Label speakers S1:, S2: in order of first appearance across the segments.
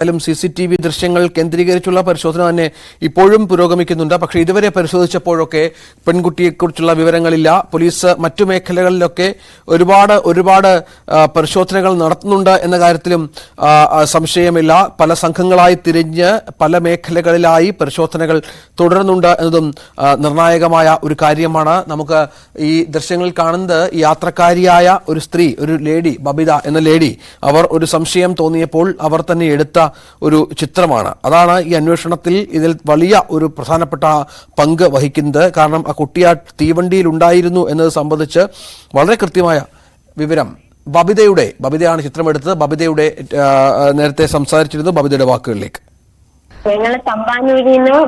S1: CCTV ദൃശ്യങ്ങൾ കേന്ദ്രീകരിച്ചുള്ള പരിശോധന തന്നെ ഇപ്പോഴും പുരോഗമിക്കുന്നുണ്ട്. പക്ഷേ ഇതുവരെ പരിശോധിച്ചപ്പോഴൊക്കെ പെൺകുട്ടിയെക്കുറിച്ചുള്ള വിവരങ്ങളില്ല. പോലീസ് മറ്റു മേഖലകളിലൊക്കെ ഒരുപാട് പരിശോധനകൾ നടത്തുന്നുണ്ട് എന്ന കാര്യത്തിലും സംശയമില്ല. പല സംഘങ്ങളായി തിരിഞ്ഞ് പല മേഖലകളിലായി പരിശോധനകൾ തുടരുന്നുണ്ട് എന്നതും നിർണായകമായ ഒരു കാര്യമാണ്. നമുക്ക് ഈ ദൃശ്യങ്ങളിൽ കാണുന്നത് യാത്രക്കാരിയായ ഒരു സ്ത്രീ, ഒരു ലേഡി, ബബിത എന്ന ലേഡി, അവർ ഒരു സംശയം തോന്നിയപ്പോൾ അവർ തന്നെ എടുത്ത ഒരു ചിത്രമാണ്. അതാണ് ഈ അന്വേഷണത്തിൽ ഇതിൽ വലിയ ഒരു പ്രധാനപ്പെട്ട പങ്ക് വഹിക്കുന്നത്. കാരണം ആ കുട്ടി ആ തീവണ്ടിയിൽ ഉണ്ടായിരുന്നു എന്നത് സംബന്ധിച്ച് വളരെ കൃത്യമായ വിവരം ബബിതയാണ് ചിത്രമെടുത്തത്. ബബിതയുടെ നേരത്തെ സംസാരിച്ചിരുന്നു. ബബിതയുടെ വാക്കുകളിലേക്ക്.
S2: ഞങ്ങൾ തമ്പാനൂരിൽ നിന്ന്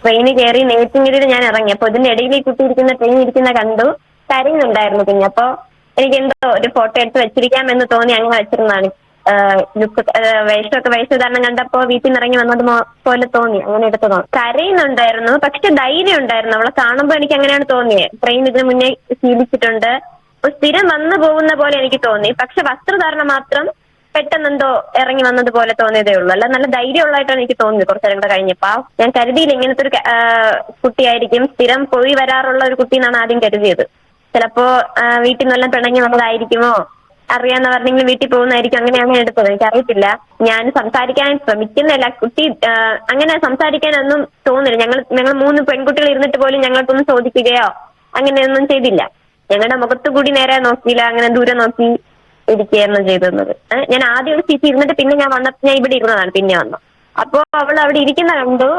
S2: ട്രെയിന് കയറി നെയ്ത്തിങ്കരിയിൽ ഞാൻ ഇറങ്ങി. അപ്പൊ ഇതിന്റെ ഇടയിൽ കുട്ടിയിരിക്കുന്ന ട്രെയിൻ ഇരിക്കുന്ന കണ്ടു, കരയുന്നുണ്ടായിരുന്നു. പിന്നെ അപ്പൊ എനിക്ക് എന്തോ ഒരു ഫോട്ടോ എടുത്ത് വെച്ചിരിക്കാമെന്ന് തോന്നി അങ്ങനെ വെച്ചിരുന്നതാണ്. വേഷധാരണം കണ്ടപ്പോ വീട്ടിൽ നിന്ന് ഇറങ്ങി വന്നത് പോലെ തോന്നി, അങ്ങനെ എടുത്തതോ. കരയുന്നുണ്ടായിരുന്നു, പക്ഷെ ധൈര്യം ഉണ്ടായിരുന്നു. അവളെ കാണുമ്പോ എനിക്ക് അങ്ങനെയാണ് തോന്നിയത്. ട്രെയിൻ ഇതിന് മുന്നേ ശീലിച്ചിട്ടുണ്ട്, സ്ഥിരം വന്നു പോകുന്ന പോലെ എനിക്ക് തോന്നി. പക്ഷെ വസ്ത്രധാരണം മാത്രം പെട്ടെന്നെന്തോ ഇറങ്ങി വന്നത് പോലെ തോന്നിയതേ ഉള്ളൂ. അല്ല, നല്ല ധൈര്യമുള്ളതായിട്ടാണ് എനിക്ക് തോന്നിയത്. കുറച്ചേരം കൂടെ കഴിഞ്ഞപ്പോ ഞാൻ കരുതിയില്ല ഇങ്ങനത്തെ ഒരു കുട്ടിയായിരിക്കും, സ്ഥിരം പോയി വരാറുള്ള ഒരു കുട്ടി എന്നാണ് ആദ്യം കരുതിയത്. ചിലപ്പോ വീട്ടിൽ നിന്നെല്ലാം പിണങ്ങി വന്നതായിരിക്കുമോ, അറിയാവുന്നവരെങ്കിലും വീട്ടിൽ പോകുന്നതായിരിക്കും, അങ്ങനെയാണ് എടുത്തത്. എനിക്കറിയത്തില്ല. ഞാൻ സംസാരിക്കാൻ ശ്രമിക്കുന്നില്ല. കുട്ടി അങ്ങനെ സംസാരിക്കാനൊന്നും തോന്നില്ല. ഞങ്ങൾ 3 പെൺകുട്ടികൾ ഇരുന്നിട്ട് പോലും ഞങ്ങൾക്കൊന്നും ചോദിക്കുകയോ അങ്ങനെയൊന്നും ചെയ്തില്ല. ഞങ്ങളുടെ മുഖത്ത് കൂടി നേരെ നോക്കിയില്ല, അങ്ങനെ ദൂരെ നോക്കി ഇരിക്കുകയായിരുന്നു ചെയ്തിരുന്നത്. ഞാൻ ആദ്യം ഒരു സീറ്റ് ഇരുന്നിട്ട് പിന്നെ ഞാൻ വന്നപ്പോൾ ഞാൻ ഇവിടെ ഇരുന്നതാണ്. പിന്നെ വന്നു അപ്പോ അവൾ അവിടെ ഇരിക്കുന്ന കണ്ടു.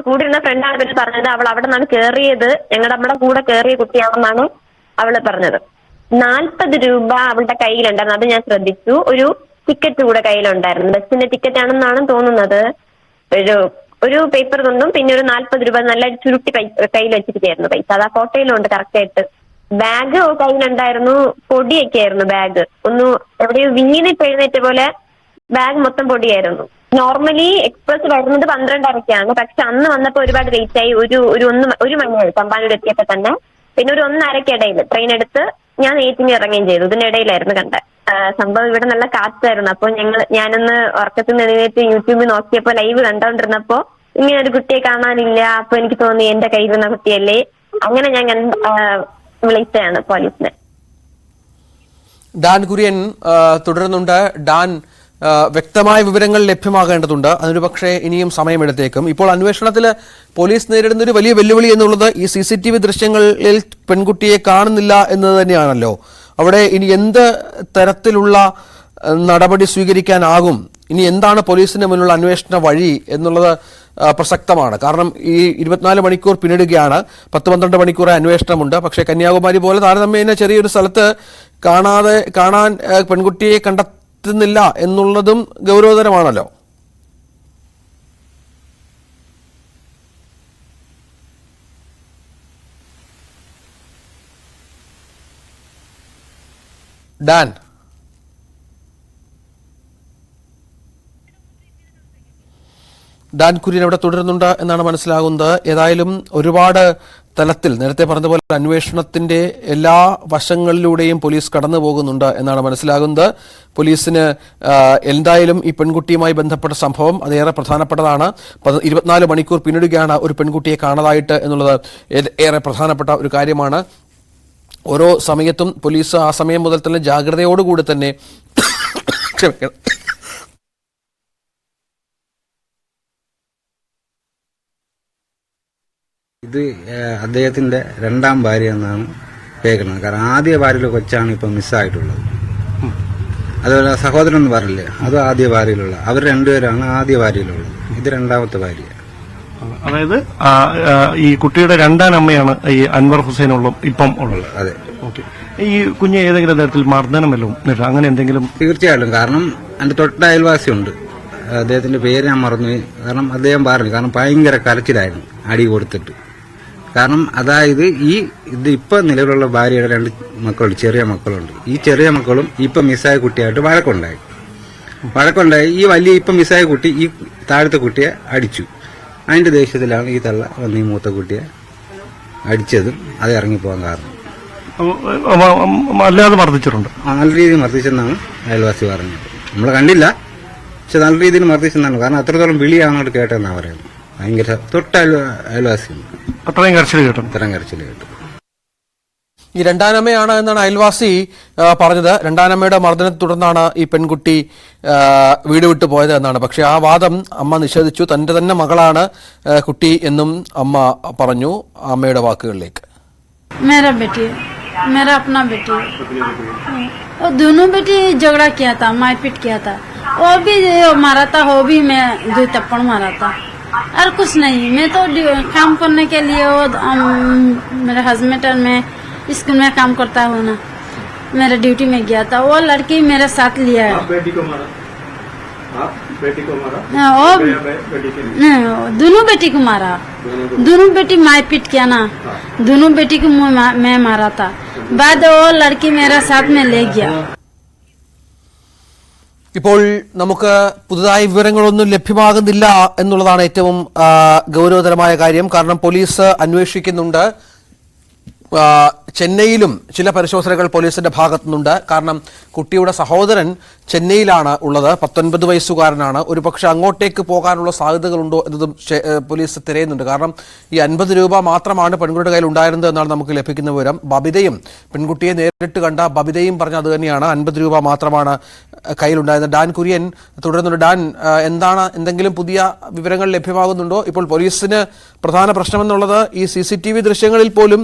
S2: കൂടെ ഇരുന്ന ഫ്രണ്ടാണ് പിന്നെ പറഞ്ഞത് അവൾ അവിടെ നിന്നാണ് കയറിയത്, നമ്മുടെ കൂടെ കയറിയ കുട്ടിയാണെന്നാണ് അവള് പറഞ്ഞത്. 40 രൂപ അവളുടെ കയ്യിലുണ്ടായിരുന്നു, അത് ഞാൻ ശ്രദ്ധിച്ചു. ഒരു ടിക്കറ്റ് കൂടെ കയ്യിലുണ്ടായിരുന്നു, ബസ്സിന്റെ ടിക്കറ്റ് ആണെന്നാണ് തോന്നുന്നത്. ഒരു പേപ്പർ കൊണ്ടും പിന്നെ ഒരു 40 രൂപ നല്ല ചുരുട്ടി കയ്യിൽ വെച്ചിരിക്കുകയായിരുന്നു പൈസ. അത് ആ ഫോട്ടോയിലുണ്ട് കറക്റ്റ് ആയിട്ട്. ബാഗ് കയ്യിലുണ്ടായിരുന്നു, പൊടിയൊക്കെ ആയിരുന്നു ബാഗ്. എവിടെയോ വീണിട്ട് എഴുന്നേറ്റ പോലെ ബാഗ് മൊത്തം പൊടിയായിരുന്നു. നോർമലി എക്സ്പ്രസ് വരുന്നത് 12:30-ക്കാണ്, പക്ഷെ അന്ന് വന്നപ്പോ ഒരുപാട് ലേറ്റ് ആയി. ഒരു മണിയായി തമ്പാനൂർ എത്തിയപ്പോ തന്നെ. പിന്നെ ഒരു 1:30-ക്കിടയിൽ ട്രെയിൻ എടുത്ത് ഞാൻ നെയ്ത്തിന് ഇറങ്ങുകയും ചെയ്തു. ഇതിനിടയിലായിരുന്നു കണ്ട സംഭവം. ഇവിടെ നല്ല കാറ്റായിരുന്നു. അപ്പൊ ഞാനൊന്ന് ഉറക്കത്തിൽ നിന്ന് എഴുന്നേറ്റ് യൂട്യൂബിൽ നോക്കിയപ്പോ ലൈവ് കണ്ടോണ്ടിരുന്നപ്പോ ഇങ്ങനെ ഒരു കുട്ടിയെ കാണാനില്ല. അപ്പൊ എനിക്ക് തോന്നി എന്റെ കയ്യിലിരുന്ന കുട്ടിയല്ലേ. അങ്ങനെ ഞാൻ വിളിച്ചതാണ് പോലീസിനെ.
S1: ഡാൻ കുര്യൻ തുടരുന്നുണ്ട്. ഡാൻ, വ്യക്തമായ വിവരങ്ങൾ ലഭ്യമാകേണ്ടതുണ്ട്. അതിനൊരു പക്ഷേ ഇനിയും സമയമെടുത്തേക്കും. ഇപ്പോൾ അന്വേഷണത്തിൽ പോലീസ് നേരിടുന്ന ഒരു വലിയ വെല്ലുവിളി എന്നുള്ളത് ഈ CCTV ദൃശ്യങ്ങളിൽ പെൺകുട്ടിയെ കാണുന്നില്ല എന്നത് തന്നെയാണല്ലോ. അവിടെ ഇനി എന്ത് തരത്തിലുള്ള നടപടി സ്വീകരിക്കാനാകും, ഇനി എന്താണ് പോലീസിന് മുന്നിലുള്ള അന്വേഷണ വഴി എന്നുള്ളത് പ്രസക്തമാണ്. കാരണം ഈ 24 മണിക്കൂർ പിന്നിടുകയാണ്. 10-12 മണിക്കൂർ അന്വേഷണമുണ്ട്. പക്ഷേ കന്യാകുമാരി പോലെ താരതമ്യേന ചെറിയൊരു സ്ഥലത്ത് കാണാൻ പെൺകുട്ടിയെ കണ്ടെത്തുന്നില്ല എന്നുള്ളതും ഗൗരവതരമാണല്ലോ. ഡാൻ കുര്യൻ അവിടെ തുടരുന്നുണ്ട് എന്നാണ് മനസ്സിലാകുന്നത്. ഏതായാലും ഒരുപാട് തലത്തിൽ നേരത്തെ പറഞ്ഞതുപോലെ അന്വേഷണത്തിന്റെ എല്ലാ വശങ്ങളിലൂടെയും പോലീസ് കടന്നു പോകുന്നുണ്ട് എന്നാണ് മനസ്സിലാകുന്നത്. പോലീസിന് എന്തായാലും ഈ പെൺകുട്ടിയുമായി ബന്ധപ്പെട്ട സംഭവം അതേറെ പ്രധാനപ്പെട്ടതാണ്. 24 മണിക്കൂർ പിന്നിടുകയാണ് ഒരു പെൺകുട്ടിയെ കാണാതായിട്ട് എന്നുള്ളത് ഏറെ പ്രധാനപ്പെട്ട ഒരു കാര്യമാണ്. ഓരോ സമയത്തും പോലീസ് ആ സമയം മുതൽ തന്നെ ജാഗ്രതയോടുകൂടി തന്നെ
S3: ഇത് അദ്ദേഹത്തിന്റെ 2ാം ഭാര്യ എന്നാണ് കേൾക്കുന്നത്. കാരണം ആദ്യ ഭാര്യയിലെ കൊച്ചാണ് ഇപ്പൊ മിസ്സായിട്ടുള്ളത്. അതുപോലെ സഹോദരൻ എന്ന് പറഞ്ഞില്ലേ, അത് ആദ്യ ഭാര്യയിലുള്ള. അവർ 2 പേരാണ് ആദ്യ ഭാര്യയിലുള്ളത്. ഇത് 2ാമത്തെ ഭാര്യ.
S4: അതായത് ഈ കുട്ടിയുടെ 2ാം അമ്മയാണ് ഈ അൻവർ ഹുസൈനുള്ള ഇപ്പം ഉള്ളത്.
S3: അതെ.
S4: ഓക്കെ. ഈ കുഞ്ഞ് ഏതെങ്കിലും തരത്തിൽ മർദ്ദനമല്ലോ അങ്ങനെ എന്തെങ്കിലും?
S3: തീർച്ചയായിട്ടും. കാരണം എന്റെ തൊട്ട അയൽവാസിയുണ്ട്, അദ്ദേഹത്തിന്റെ പേര് ഞാൻ മറന്നു. കാരണം അദ്ദേഹം പറഞ്ഞു, കാരണം ഭയങ്കര കരച്ചിലായിരുന്നു അടി കൊടുത്തിട്ട്. കാരണം അതായത് ഇത് ഇപ്പൊ നിലവിലുള്ള ഭാര്യയുടെ 2 മക്കളുണ്ട്, ചെറിയ മക്കളുണ്ട്. ഈ ചെറിയ മക്കളും ഇപ്പൊ മിസ്സായ കുട്ടിയായിട്ട് വഴക്കുണ്ടായി. ഈ വലിയ ഇപ്പൊ മിസ്സായ കുട്ടി ഈ താഴത്തെ കുട്ടിയെ അടിച്ചു. അതിന്റെ ദേഷ്യത്തിലാണ് ഈ തള്ള വന്ന് ഈ മൂത്ത കുട്ടിയെ അടിച്ചതും അത് ഇറങ്ങിപ്പോകാൻ കാരണം.
S4: അല്ലാതെ മർദ്ദിച്ചിട്ടുണ്ട്,
S3: നല്ല രീതിയിൽ മർദ്ദിച്ചെന്നാണ് അയൽവാസി പറഞ്ഞത്. നമ്മൾ കണ്ടില്ല, പക്ഷെ നല്ല രീതിയിൽ മർദ്ദിച്ചെന്നാണ്. കാരണം അത്രത്തോളം വിളിയാണ് അങ്ങോട്ട് കേട്ടെന്നാണ് പറയുന്നത്. ഭയങ്കര അയൽവാസിയാണ്.
S4: അത്രയും കരച്ചിൽ കേട്ടു.
S3: ഇത്തരം കരച്ചിൽ കേട്ടു.
S1: ഈ രണ്ടാനമ്മയാണ് എന്നാണ് അയൽവാസി പറഞ്ഞത്. രണ്ടാനമ്മയുടെ മർദ്ദനത്തെ തുടർന്നാണ് ഈ പെൺകുട്ടി വീട് വിട്ടു പോയത് എന്നാണ്. പക്ഷെ ആ വാദം അമ്മ നിഷേധിച്ചു. തന്റെ തന്നെ മകളാണ് കുട്ടി എന്നും അമ്മ പറഞ്ഞു. അമ്മയുടെ വാക്കുകളിലേക്ക്.
S5: मेरा बेटी, मेरा अपना बेटी, वो दोनों बेटी झगड़ा किया था, मारपीट किया था. वो भी मारा था, वो भी मैं 2 थप्पड़ मारा था. और कुछ नहीं, मैं तो काम करने के लिए वो मेरे हस्बैंड और मैं स्कूल में काम करता हूँ ना, मेरे ड्यूटी में गया था. वो लड़की मेरे साथ लिया है.
S6: बेटी को मारा? आप बेटी को मारा? बेटी के
S5: दोनों बेटी को मारा. दोनों बेटी मारपीट किया ना, दोनों बेटी को मैं मारा था. बाद वो लड़की मेरा साथ में ले गया.
S1: ഇപ്പോൾ നമുക്ക് പുതുതായി വിവരങ്ങളൊന്നും ലഭ്യമാകുന്നില്ല എന്നുള്ളതാണ് ഏറ്റവും ഗൗരവതരമായ കാര്യം. കാരണം പോലീസ് അന്വേഷിക്കുന്നുണ്ട്. ചെന്നൈയിലും ചില പരിശോധനകൾ പോലീസിന്റെ ഭാഗത്തുനിന്നുണ്ട്. കാരണം കുട്ടിയുടെ സഹോദരൻ ചെന്നൈയിലാണ് ഉള്ളത്. 19 വയസ്സുകാരനാണ്. ഒരുപക്ഷെ അങ്ങോട്ടേക്ക് പോകാനുള്ള സാധ്യതകളുണ്ടോ എന്നതും പോലീസ് തിരയുന്നുണ്ട്. കാരണം ഈ 50 രൂപ മാത്രമാണ് പെൺകുട്ടിയുടെ കയ്യിൽ ഉണ്ടായിരുന്നത് എന്നാണ് നമുക്ക് ലഭിക്കുന്ന വിവരം. ബബിതയും പെൺകുട്ടിയെ നേരിട്ട് കണ്ട ബബിതയും പറഞ്ഞ അത് തന്നെയാണ്. 50 രൂപ മാത്രമാണ് കയ്യിലുണ്ടായിരുന്നത്. ഡാൻ കുര്യൻ തുടരുന്നുണ്ട്. ഡാൻ, എന്തെങ്കിലും പുതിയ വിവരങ്ങൾ ലഭ്യമാകുന്നുണ്ടോ? ഇപ്പോൾ പോലീസിന് പ്രധാന പ്രശ്നമെന്നുള്ളത് ഈ CCTV ദൃശ്യങ്ങളിൽ പോലും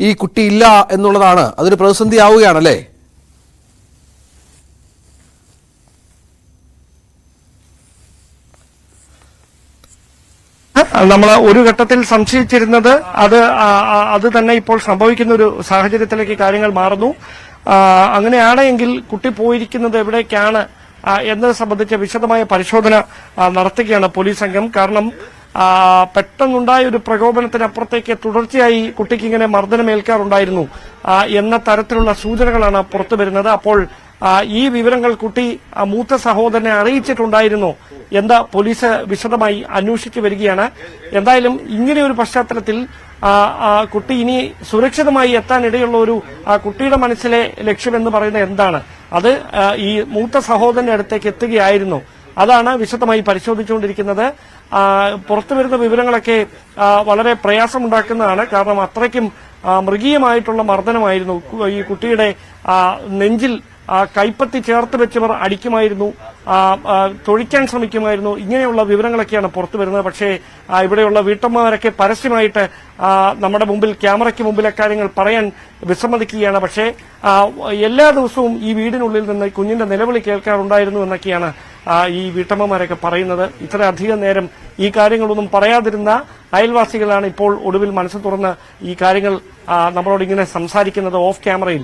S1: ഈ കുട്ടി ഇല്ല എന്നുള്ളതാണ്. അതൊരു പ്രതിസന്ധി ആവുകയാണല്ലേ?
S4: നമ്മൾ ഒരു ഘട്ടത്തിൽ സംശയിച്ചിരുന്നത് അത് തന്നെ ഇപ്പോൾ സംഭവിക്കുന്ന ഒരു സാഹചര്യത്തിലേക്ക് കാര്യങ്ങൾ മാറുന്നു. അങ്ങനെയാണെങ്കിൽ കുട്ടി പോയിരിക്കുന്നത് എവിടേക്കാണ് എന്നത് സംബന്ധിച്ച വിശദമായ പരിശോധന നടത്തുകയാണ് പോലീസ് സംഘം. കാരണം പെട്ടെന്നുണ്ടായ ഒരു പ്രകോപനത്തിനപ്പുറത്തേക്ക് തുടർച്ചയായി കുട്ടിക്ക് ഇങ്ങനെ മർദ്ദനമേൽക്കാറുണ്ടായിരുന്നു എന്ന തരത്തിലുള്ള സൂചനകളാണ് പുറത്തുവരുന്നത്. അപ്പോൾ ഈ വിവരങ്ങൾ കുട്ടി മൂത്ത സഹോദരനെ അറിയിച്ചിട്ടുണ്ടായിരുന്നു എന്ന് പോലീസ് വിശദമായി അന്വേഷിച്ചു വരികയാണ്. എന്തായാലും ഇങ്ങനെയൊരു പശ്ചാത്തലത്തിൽ കുട്ടി ഇനി സുരക്ഷിതമായി എത്താനിടയുള്ള ഒരു കുട്ടിയുടെ മനസ്സിലെ ലക്ഷ്യമെന്ന് പറയുന്നത് എന്താണ്? അത് ഈ മൂത്ത സഹോദരന്റെ അടുത്തേക്ക് എത്തുകയായിരുന്നു. അതാണ് വിശദമായി പരിശോധിച്ചുകൊണ്ടിരിക്കുന്നത്. പുറത്തുവരുന്ന വിവരങ്ങളൊക്കെ വളരെ പ്രയാസമുണ്ടാക്കുന്നതാണ്. കാരണം അത്രയ്ക്കും മൃഗീയമായിട്ടുള്ള മർദ്ദനമായിരുന്നു. ഈ കുട്ടിയുടെ നെഞ്ചിൽ കൈപ്പത്തി ചേർത്ത് വെച്ചവർ അടിക്കുമായിരുന്നു, തൊഴിക്കാൻ ശ്രമിക്കുമായിരുന്നു. ഇങ്ങനെയുള്ള വിവരങ്ങളൊക്കെയാണ് പുറത്തു വരുന്നത്. പക്ഷേ ഇവിടെയുള്ള വീട്ടമ്മമാരൊക്കെ പരസ്യമായിട്ട് നമ്മുടെ മുമ്പിൽ, ക്യാമറയ്ക്ക് മുമ്പിൽ അക്കാര്യങ്ങൾ പറയാൻ വിസമ്മതിക്കുകയാണ്. പക്ഷേ എല്ലാ ദിവസവും ഈ വീടിനുള്ളിൽ നിന്ന് കുഞ്ഞിന്റെ നിലവിളി കേൾക്കാറുണ്ടായിരുന്നു എന്നൊക്കെയാണ് ഈ വീട്ടമ്മമാരൊക്കെ പറയുന്നത്. ഇത്രയധികം നേരം ഈ കാര്യങ്ങളൊന്നും പറയാതിരുന്ന അയൽവാസികളാണ് ഇപ്പോൾ ഒടുവിൽ മനസ്സ് തുറന്ന് ഈ കാര്യങ്ങൾ നമ്മളോട് ഇങ്ങനെ സംസാരിക്കുന്നത് ഓഫ് ക്യാമറയിൽ.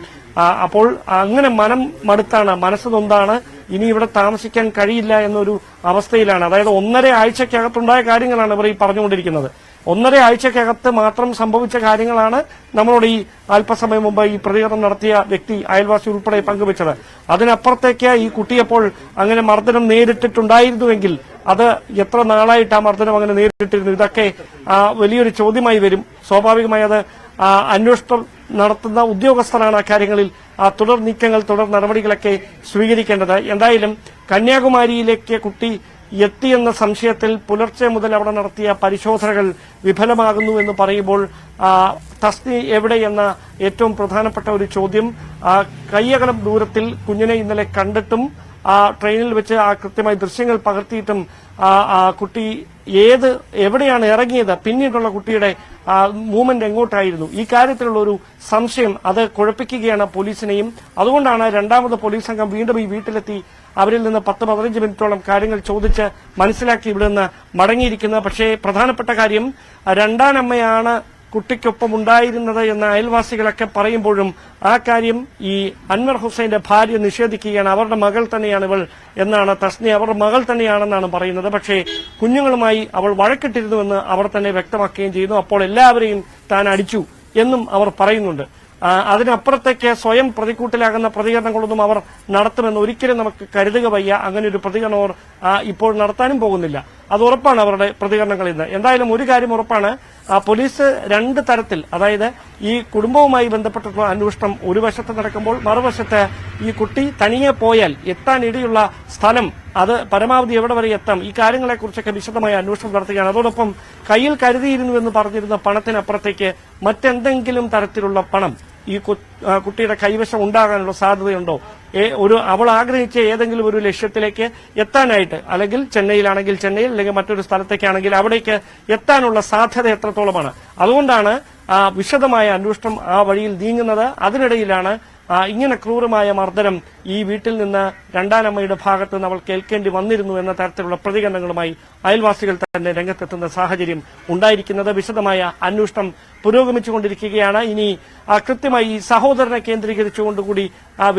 S4: അപ്പോൾ അങ്ങനെ മനം മടുത്താണ്, മനസ്സ് നൊന്താണ്, ഇനി ഇവിടെ താമസിക്കാൻ കഴിയില്ല എന്നൊരു അവസ്ഥയിലാണ്. അതായത് 1.5 ആഴ്ചക്കകത്തുണ്ടായ കാര്യങ്ങളാണ് ഇവർ ഈ പറഞ്ഞുകൊണ്ടിരിക്കുന്നത്. 1.5 ആഴ്ചക്കകത്ത് മാത്രം സംഭവിച്ച കാര്യങ്ങളാണ് നമ്മളോട് ഈ അല്പസമയം മുമ്പ് ഈ പ്രതികരണം നടത്തിയ വ്യക്തി, അയൽവാസി ഉൾപ്പെടെ പങ്കുവച്ചത്. അതിനപ്പുറത്തേക്ക് ഈ കുട്ടിയപ്പോൾ അങ്ങനെ മർദ്ദനം നേരിട്ടിട്ടുണ്ടായിരുന്നുവെങ്കിൽ അത് എത്ര നാളായിട്ട് ആ മർദ്ദനം അങ്ങനെ നേരിട്ടിരുന്നു? ഇതൊക്കെ വലിയൊരു ചോദ്യമായി വരും. സ്വാഭാവികമായി അത് അന്വേഷണം നടത്തുന്ന ഉദ്യോഗസ്ഥരാണ് അക്കാര്യങ്ങളിൽ തുടർ നീക്കങ്ങൾ, തുടർ നടപടികളൊക്കെ സ്വീകരിക്കേണ്ടത്. എന്തായാലും കന്യാകുമാരിയിലേക്ക് കുട്ടി എത്തിയെന്ന സംശയത്തിൽ പുലർച്ചെ മുതൽ അവിടെ നടത്തിയ പരിശോധനകൾ വിഫലമാകുന്നു എന്ന് പറയുമ്പോൾ തസ്നി എവിടെയെന്ന ഏറ്റവും പ്രധാനപ്പെട്ട ഒരു ചോദ്യം. കയ്യകലം ദൂരത്തിൽ കുഞ്ഞിനെ ഇന്നലെ കണ്ടിട്ടും ട്രെയിനിൽ വെച്ച് കൃത്യമായി ദൃശ്യങ്ങൾ പകർത്തിയിട്ടും കുട്ടി എവിടെയാണ് ഇറങ്ങിയത്, പിന്നീടുള്ള കുട്ടിയുടെ മൂവ്മെന്റ് എങ്ങോട്ടായിരുന്നു, ഈ കാര്യത്തിലുള്ള ഒരു സംശയം അത് കുഴപ്പിക്കുകയാണ് പോലീസിനെയും. അതുകൊണ്ടാണ് രണ്ടാമത് പോലീസ് സംഘം വീണ്ടും ഈ വീട്ടിലെത്തി അവരിൽ നിന്ന് 10-15 മിനിറ്റോളം കാര്യങ്ങൾ ചോദിച്ച് മനസ്സിലാക്കി ഇവിടെ നിന്ന് മടങ്ങിയിരിക്കുന്നത്. പക്ഷേ പ്രധാനപ്പെട്ട കാര്യം, രണ്ടാനമ്മയാണ് കുട്ടിക്കൊപ്പം ഉണ്ടായിരുന്നത് എന്ന അയൽവാസികളൊക്കെ പറയുമ്പോഴും ആ കാര്യം ഈ അൻവർ ഹുസൈന്റെ ഭാര്യ നിഷേധിക്കുകയാണ്. അവരുടെ മകൾ തന്നെയാണ് ഇവൾ എന്നാണ് തസ്നി, അവരുടെ മകൾ തന്നെയാണെന്നാണ് പറയുന്നത്. പക്ഷേ കുഞ്ഞുങ്ങളുമായി അവൾ വഴക്കിട്ടിരുന്നുവെന്ന് അവർ തന്നെ വ്യക്തമാക്കുകയും ചെയ്യുന്നു. അപ്പോൾ എല്ലാവരെയും താൻ അടിച്ചു എന്നും അവർ പറയുന്നുണ്ട്. അതിനപ്പുറത്തേക്ക് സ്വയം പ്രതിക്കൂട്ടിലാകുന്ന പ്രതികരണങ്ങളൊന്നും അവർ നടത്തുമെന്ന് ഒരിക്കലും നമുക്ക് കരുതുക വയ്യ. അങ്ങനെ ഒരു പ്രതികരണം അവർ ഇപ്പോൾ നടത്താനും പോകുന്നില്ല. അത് ഉറപ്പാണ് അവരുടെ പ്രതികരണങ്ങളിൽ നിന്ന്. എന്തായാലും ഒരു കാര്യം ഉറപ്പാണ്, പോലീസ് രണ്ട് തരത്തിൽ, അതായത് ഈ കുടുംബവുമായി ബന്ധപ്പെട്ടിട്ടുള്ള അന്വേഷണം ഒരു വശത്ത് നടക്കുമ്പോൾ മറുവശത്ത് ഈ കുട്ടി തനിയെ പോയാൽ എത്താനിടയുള്ള സ്ഥലം, അത് പരമാവധി എവിടെ വരെ എത്താം, ഈ കാര്യങ്ങളെക്കുറിച്ചൊക്കെ വിശദമായ അന്വേഷണം നടത്തുകയാണ്. അതോടൊപ്പം കയ്യിൽ കരുതിയിരുന്നുവെന്ന് പറഞ്ഞിരുന്ന പണത്തിനപ്പുറത്തേക്ക് മറ്റെന്തെങ്കിലും തരത്തിലുള്ള പണം ഈ കുട്ടിയുടെ കൈവശം ഉണ്ടാകാനുള്ള സാധ്യതയുണ്ടോ, അവൾ ആഗ്രഹിച്ച ഏതെങ്കിലും ഒരു ലക്ഷ്യത്തിലേക്ക് എത്താനായിട്ട്, അല്ലെങ്കിൽ ചെന്നൈയിലാണെങ്കിൽ ചെന്നൈയിൽ, അല്ലെങ്കിൽ മറ്റൊരു സ്ഥലത്തേക്കാണെങ്കിൽ അവിടേക്ക് എത്താനുള്ള സാധ്യത എത്രത്തോളമാണ്. അതുകൊണ്ടാണ് വിശദമായ അന്വേഷണം ആ വഴിയിൽ നീങ്ങുന്നത്. അതിനിടയിലാണ് ഇങ്ങനെ ക്രൂരമായ മർദ്ദനം ഈ വീട്ടിൽ നിന്ന് രണ്ടാനമ്മയുടെ ഭാഗത്ത് നിന്ന് അവൾ കേൾക്കേണ്ടി വന്നിരുന്നു എന്ന തരത്തിലുള്ള പ്രതികരണങ്ങളുമായി അയൽവാസികൾ തന്നെ രംഗത്തെത്തുന്ന സാഹചര്യം ഉണ്ടായിരിക്കുന്നത്. വിശദമായ അന്വേഷണം പുരോഗമിച്ചുകൊണ്ടിരിക്കുകയാണ്. ഇനി കൃത്യമായി ഈ സഹോദരനെ കേന്ദ്രീകരിച്ചുകൊണ്ടുകൂടി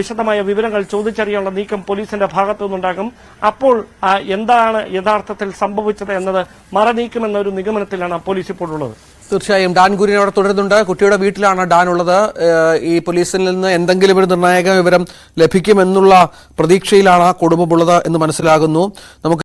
S4: വിശദമായ വിവരങ്ങൾ ചോദിച്ചറിയാനുള്ള നീക്കം പോലീസിന്റെ ഭാഗത്തു നിന്നുണ്ടാകും. അപ്പോൾ എന്താണ് യഥാർത്ഥത്തിൽ സംഭവിച്ചത് എന്നത് മറനീക്കുമെന്നൊരു നിഗമനത്തിലാണ് പോലീസ് ഇപ്പോൾ ഉള്ളത്.
S1: തീർച്ചയായും ഡാൻ കുര്യൻ അവിടെ തുടരുന്നുണ്ട്. കുട്ടിയുടെ വീട്ടിലാണ് ഡാൻ ഉള്ളത്. ഈ പോലീസിൽ നിന്ന് എന്തെങ്കിലും ഒരു നിർണായക വിവരം ലഭിക്കുമെന്നുള്ള പ്രതീക്ഷയിലാണ് കുടുംബമുള്ളത് എന്ന് മനസ്സിലാകുന്നു. നമുക്ക്